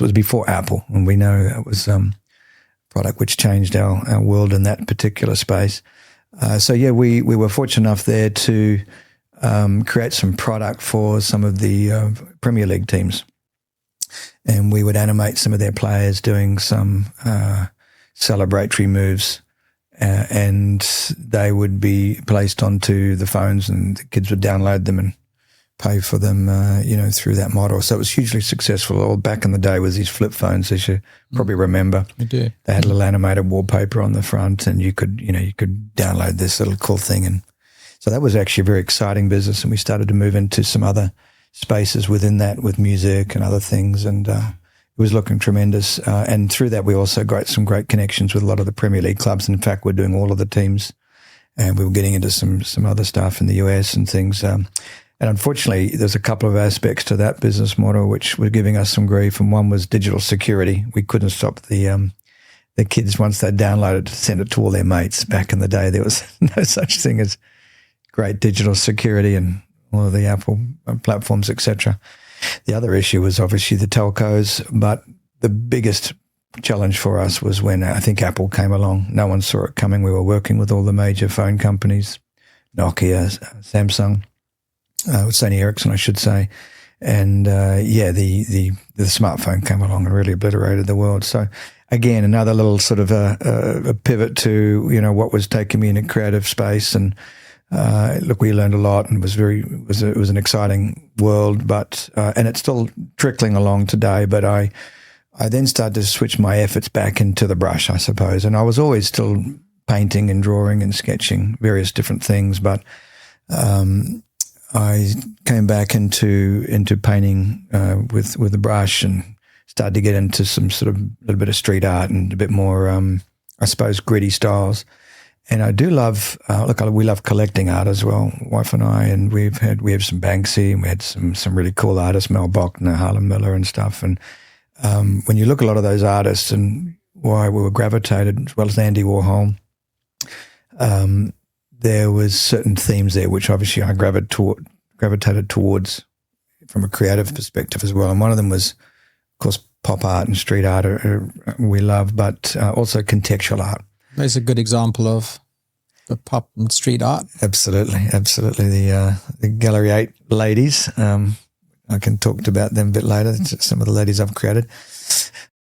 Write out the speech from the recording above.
It was before Apple, and we know it was a product which changed our world in that particular space. We were fortunate enough there to create some product for some of the Premier League teams. And we would animate some of their players doing some celebratory moves, and they would be placed onto the phones, and the kids would download them and pay for them, through that model. So it was hugely successful. All back in the day was these flip phones, as you probably remember. I do. They had a little animated wallpaper on the front, and you could download this little cool thing. And so that was actually a very exciting business, and we started to move into some other spaces within that with music and other things, and it was looking tremendous. And through that, we also got some great connections with a lot of the Premier League clubs. In fact, we're doing all of the teams, and we were getting into some other stuff in the US and things. And unfortunately, there's a couple of aspects to that business model which were giving us some grief, and one was digital security. We couldn't stop the kids, once they downloaded, to send it to all their mates. Back in the day, there was no such thing as great digital security and all of the Apple platforms, etc. The other issue was obviously the telcos, but the biggest challenge for us was when I think Apple came along. No one saw it coming. We were working with all the major phone companies, Nokia, Samsung, Sony Ericsson, I should say. And the smartphone came along and really obliterated the world. So again, another little sort of a pivot to, what was taking me in a creative space. And look, we learned a lot, and it was an exciting world, but and it's still trickling along today. But I then started to switch my efforts back into the brush, I suppose, and I was always still painting and drawing and sketching various different things, but I came back into painting with the brush, and started to get into some sort of little bit of street art and a bit more, I suppose, gritty styles. And I do love, we love collecting art as well, wife and I, and we have some Banksy, and we had some really cool artists, Mel Bochner, Harlan Miller and stuff. And when you look at a lot of those artists and why we were gravitated, as well as Andy Warhol, there was certain themes there which obviously I gravitated towards from a creative perspective as well. And one of them was, of course, pop art and street art we love, but also contextual art. There's a good example of the pop and street art. Absolutely. The Gallery 8 ladies. I can talk about them a bit later. Some of the ladies I've created.